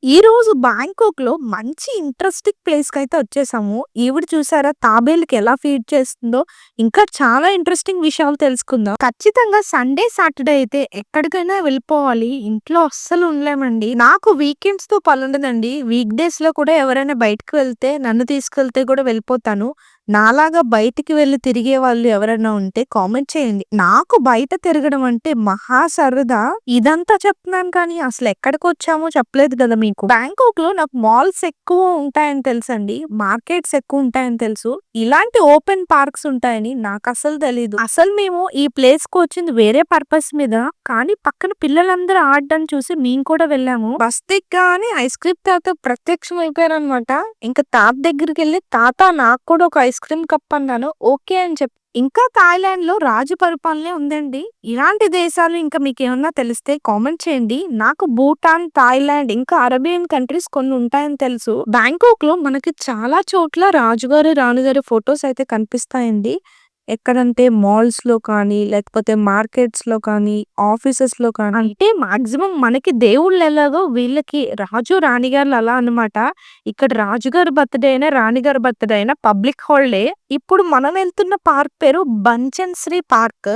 ఈరోజు బ్యాంకాక్‌లో మంచి ఇంట్రెస్టింగ్ ప్లేస్‌కైతే వచ్చేసాము. ఈవిడ చూసారా తాబేలుకి ఎలా ఫీడ్ చేస్తుందో, ఇంకా చాలా ఇంట్రెస్టింగ్ విషయాలు తెలుసుకుందాం. ఖచ్చితంగా సండే, సాటర్‌డే అయితే ఎక్కడికైనా వెళ్ళిపోవాలి. ఇంట్లో అస్సలు ఉండలేమండి. నాకు వీకెండ్స్‌తో పనుండదండి. వీక్ డేస్‌లో కూడా ఎవరైనా బయటకి వెళ్తే, నన్ను తీసుకెళ్తే కూడా వెళ్ళిపోతాను. నాలాగా బయటికి వెళ్లి తిరిగే వాళ్ళు ఎవరైనా ఉంటే కామెంట్ చేయండి. నాకు బయట తిరగడం అంటే మహా సరదా. ఇదంతా చెప్తున్నాను కానీ అసలు ఎక్కడికొచ్చామో చెప్పలేదు కదా మీకు. బ్యాంకాక్‌లో నాకు మాల్స్ ఎక్కువ ఉంటాయని తెలుసండి. మార్కెట్స్ ఎక్కువ ఉంటాయని తెలుసు. ఇలాంటి ఓపెన్ పార్క్స్ ఉంటాయని నాకసలు తెలీదు. అసలు మేము ఈ ప్లేస్‌కొచ్చింది వేరే పర్పస్ మీద. కానీ పక్కన పిల్లలందరూ ఆడడం చూసి మేము కూడా వెళ్ళాము. బస్ దిగ్గానే ఐస్ క్రీమ్ తాత ప్రత్యక్షం అయిపోయారనమాట. ఇంకా తాత దగ్గరికెళ్ళి తాత నాకు కూడా ఒక ఐస్ క్రీమ్ కప్ అన్నాను. ఓకే అని చెప్పి ఇంకా థాయిలాండ్‌లో రాజు పరిపాలనే ఉందండి. ఇలాంటి దేశాలు ఇంకా మీకేమన్నా తెలిస్తే కామెంట్ చేయండి. నాకు భూటాన్, థాయిలాండ్ ఇంకా అరేబియన్ కంట్రీస్ కొన్ని ఉంటాయని తెలుసు. బ్యాంకాక్‌లో మనకి చాలా చోట్ల రాజుగారి, రాణిగారి ఫోటోస్ అయితే కనిపిస్తాయండి. ఎక్కడంటే మాల్స్‌లో కానీ, లేకపోతే మార్కెట్స్‌లో కానీ, ఆఫీసెస్‌లో కానీ అంటే మాక్సిమం మనకి దేవుళ్ళు ఎలాగో వీళ్ళకి రాజు, రాణిగారులు అలా అన్నమాట. ఇక్కడ రాజుగారి బర్త్‌డే అయినా, రాణిగారి బర్త్‌డే అయినా పబ్లిక్ హాలిడే. ఇప్పుడు మనం వెళ్తున్న పార్క్ పేరు బంచన్ పార్క్.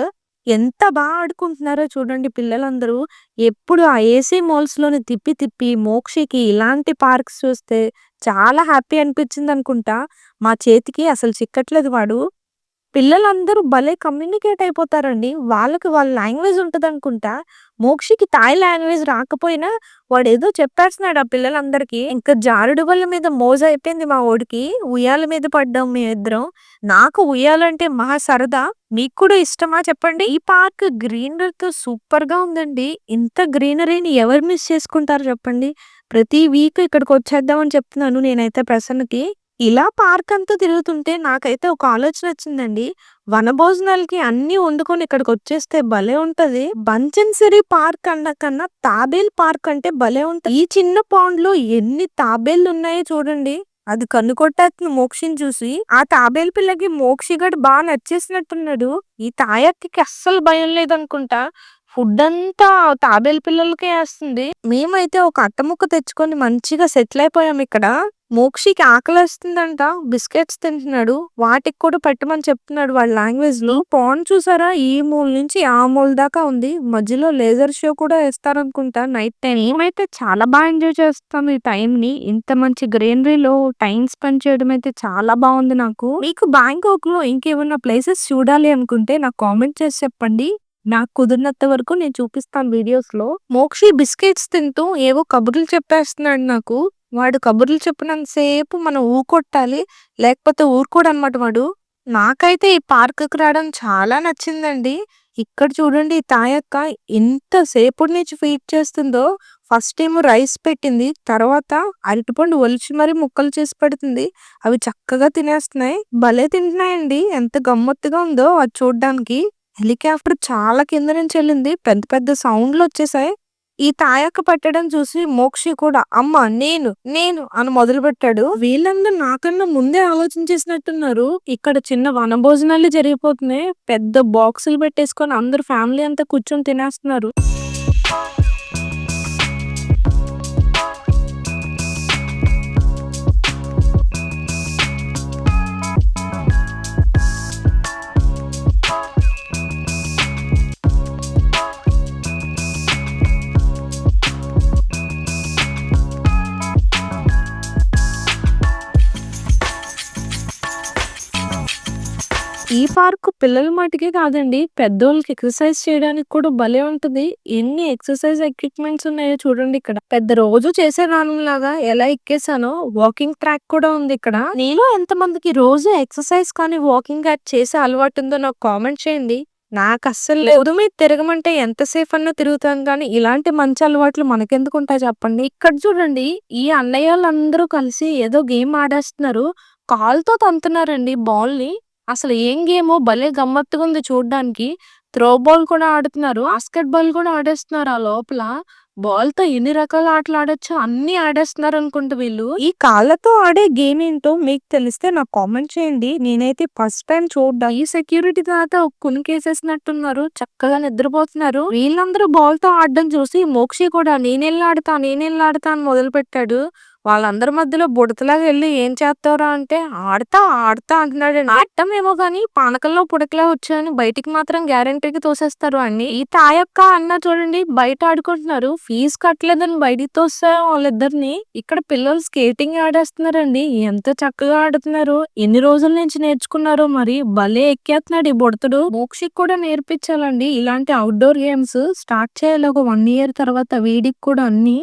ఎంత ఆడుకుంటున్నారో చూడండి పిల్లలందరూ. ఎప్పుడు ఆ ఏసీ మాల్స్‌లోనే తిప్పి తిప్పి మోక్షికి ఇలాంటి పార్క్స్ చూస్తే చాలా హ్యాపీ అనిపించిందనుకుంటా. మా చేతికి అసలు చిక్కట్లేదు వాడు. పిల్లలందరూ భలే కమ్యూనికేట్ అయిపోతారండి. వాళ్ళకి వాళ్ళ లాంగ్వేజ్ ఉంటదనుకుంటా. మోక్షికి థాయ్ లాంగ్వేజ్ రాకపోయినా వాడేదో చెప్పేస్తున్నాడు ఆ పిల్లలందరికీ. ఇంకా జారుడు బల్ల మీద మోజయిపోయింది మా వోడికి. ఉయ్యాల మీద పడ్డాం మేమిద్దరం. నాకు ఉయ్యాలంటే మహా సరదా. మీకు కూడా ఇష్టమా చెప్పండి? ఈ పార్క్ గ్రీనరీతో సూపర్‌గా ఉందండి. ఇంత గ్రీనరీని ఎవరు మిస్ చేసుకుంటారు చెప్పండి? ప్రతి వీక్ ఇక్కడికొచ్చేద్దామని చెప్తున్నాను నేనైతే ప్రసన్నకి. ఇలా పార్క్ అంతా తిరుగుతుంటే నాకైతే ఒక ఆలోచనొచ్చిందండి. వనభోజనాలకి అన్నీ వండుకొని ఇక్కడికొచ్చేస్తే భలే ఉంటది. బంచన్సరి పార్క్ అన్న కన్నా తాబేలు పార్క్ అంటే భలే ఉంటది. ఈ చిన్న పాండ్‌లో ఎన్ని తాబేళ్లున్నాయో చూడండి. అది కన్ను కొట్టేత్తుంది మోక్షిని చూసి. ఆ తాబేలు పిల్లకి మోక్షిగాడు నచ్చేసినట్టున్నాడు. ఈ తాయక్కకి అస్సలు భయం లేదనుకుంటా. ఫుడ్డంతా తాబేలు పిల్లలకే ఏస్తుంది. మేమైతే ఒక అట్టముక్క తెచ్చుకొని మంచిగా సెటిల్ అయిపోయాం ఇక్కడ. మోక్షికి ఆకలేస్తుందంట. బిస్కెట్స్ తింటున్నాడు. వాటికి కూడా పెట్టమని చెప్తున్నాడు వాడి లాంగ్వేజ్‌లో. పాండ్ చూసారా? ఈ మూల నుంచి ఆ మూల దాకా ఉంది. మధ్యలో లేజర్ షో కూడా ఏస్తారనుకుంటా నైట్ టైమ్. మేమైతే చాలా ఎంజాయ్ చేస్తాం ఈ టైంని. ఇంత మంచి గ్రీనరీలో టైమ్ స్పెండ్ చేయడం అయితే చాలా బావుంది నాకు. మీకు బ్యాంకాక్‌లో ఇంకేమన్నా ప్లేసెస్ చూడాలి అనుకుంటే నాకు కామెంట్ చేసి చెప్పండి. నాకు కుదిరినంత వరకు నేను చూపిస్తాను వీడియోస్‌లో. మోక్షి బిస్కెట్స్ తింటూ ఏవో కబుర్లు చెప్పేస్తున్నాడు నాకు. వాడు కబుర్లు చెప్పినంత సేపు మనం ఊకొట్టాలి. లేకపోతే ఊరుకోడనమాట వాడు. నాకైతే ఈ పార్క్‌కి రావడం చాలా నచ్చిందండి. ఇక్కడ చూడండి ఈ తాయక్క ఎంత సేపటి నుంచి ఫీడ్ చేస్తుందో. ఫస్ట్ ఏమో రైస్ పెట్టింది. తర్వాత అరటిపండు ఒలిచి మరీ ముక్కలు చేసి పెడుతుంది. అవి చక్కగా తినేస్తున్నాయి. భలే తింటున్నాయండి. ఎంత గమ్మత్తుగా ఉందో అది చూడ్డానికి. హెలికాప్టర్ చాలా కింద నుంచి ఎళ్ళింది. పెద్ద పెద్ద సౌండ్‌లొచ్చేసాయి. ఈ తాయక్క పట్టడం చూసి మోక్షి కూడా అమ్మ నేను అని మొదలుపెట్టాడు. వీళ్ళందరూ నాకన్నా ముందే ఆలోచించేసినట్టున్నారు. ఇక్కడ చిన్న వనభోజనాలే జరిగిపోతున్నాయి. పెద్ద బాక్సులు పెట్టేసుకొని అందరూ ఫ్యామిలీ అంతా కూర్చొని తినేస్తున్నారు. ఈ పార్క్ పిల్లల మటికే కాదండి. పెద్దోళ్ళకి ఎక్సర్సైజ్ చేయడానికి కూడా భలే ఉంటది. ఎన్ని ఎక్సర్సైజ్ ఎక్విప్‌మెంట్స్ ఉన్నాయో చూడండి ఇక్కడ. పెద్ద రోజు చేసే దానిలాగా ఎలా ఎక్కేసానో వాకింగ్ ట్రాక్ కూడా ఉంది ఇక్కడ. మీలో ఎంతమందికి రోజు ఎక్సర్సైజ్ కానీ, వాకింగ్ గాని చేసే అలవాటు ఉందో నాకు కామెంట్ చేయండి. నాకస్సలు లేదు. రోడ్డు మీద తిరగమంటే ఎంత సేపు అన్నా తిరుగుతాను గానీ, ఇలాంటి మంచి అలవాట్లు మనకెందుకుంటాయి చెప్పండి. ఇక్కడ చూడండి ఈ అన్నయ్యోళ్ళందరూ కలిసి ఏదో గేమ్ ఆడేస్తున్నారు. కాలుతో తంతున్నారండి బాల్‌ని. అసలు ఏం గేమో భలే గమ్మత్తుగుంది చూడ్డానికి. త్రో బాల్ కూడా ఆడుతున్నారు. బాస్కెట్ బాల్ కూడా ఆడేస్తున్నారు ఆ లోపల. బాల్‌తో ఎన్ని రకాల ఆటలు ఆడొచ్చో అన్నీ ఆడేస్తున్నారనుకుంట వీళ్ళు. ఈ కాళ్ళతో ఆడే గేమ్ ఏంటో మీకు తెలిస్తే నాకు కామెంట్ చేయండి. నేనైతే ఫస్ట్ టైమ్ చూడ్డం. ఈ సెక్యూరిటీ తాత కునుకేసేసినట్టున్నారు. చక్కగా నిద్రపోతున్నారు. వీళ్ళందరూ బాల్‌తో ఆడడం చూసి మోక్షి కూడా నేనెళ్ళి ఆడతా అని మొదలుపెట్టాడు. వాళ్ళందరి మధ్యలో బుడతలాగా ఎళ్లి "ఏం చేత్తావురా" అంటే "ఆడతా" అంటున్నాడండి. ఆడటమేమో గానీ పానకంలో పుడకలా వచ్చాయని బయటికి మాత్రం గ్యారంటీ‌గా తోసేస్తారు వాడిని. ఈ తాయక్క, అన్న చూడండి బయట ఆడుకుంటున్నారు. ఫీజు కట్టలేదని బయటికి తోసేసారు వాళ్ళిద్దరిని. ఇక్కడ పిల్లలు స్కేటింగ్ ఆడేస్తున్నారండి. ఎంత చక్కగా ఆడుతున్నారు. ఎన్ని రోజుల నుంచి నేర్చుకున్నారో మరి. భలే ఎక్కేత్తున్నాడు ఈ బుడతడు. మోక్షికి కూడా నేర్పించాలండి ఇలాంటి ఔట్‌డోర్ గేమ్స్. స్టార్ట్ చేయాలి ఒక 1 ఇయర్ తర్వాత వీడికి కూడా అన్నీ.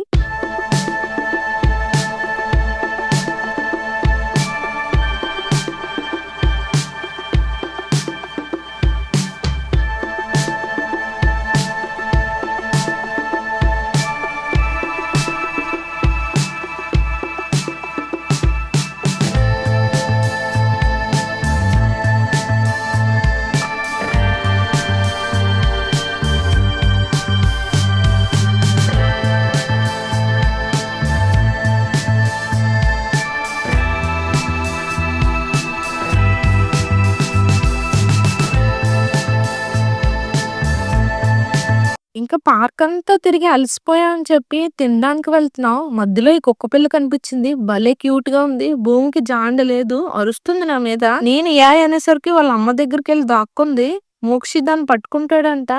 ఇంకా పార్కంతా తిరిగి అలసిపోయాం అని చెప్పి తినడానికి వెళ్తున్నాం. మధ్యలో ఈ కుక్కపిల్ల కనిపించింది. భలే క్యూట్‌గా ఉంది. భూమికి జాండ లేదు. అరుస్తుంది నా మీద. నేను యాయ్ అనేసరికి వాళ్ళ అమ్మ దగ్గరికెళ్ళి దాక్కుంది. మోక్షి దాన్ని పట్టుకుంటాడంట.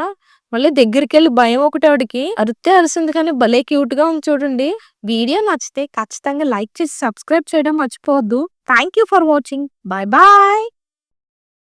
మళ్ళీ దగ్గరికెళ్ళి భయం ఒకటి ఆవిడకి. అరిస్తే అరిసింది కానీ భలే క్యూట్‌గా ఉంది చూడండి. వీడియో నచ్చితే ఖచ్చితంగా లైక్ చేసి సబ్స్క్రైబ్ చేయడం మర్చిపోవద్దు. Thank you for watching. Bye bye.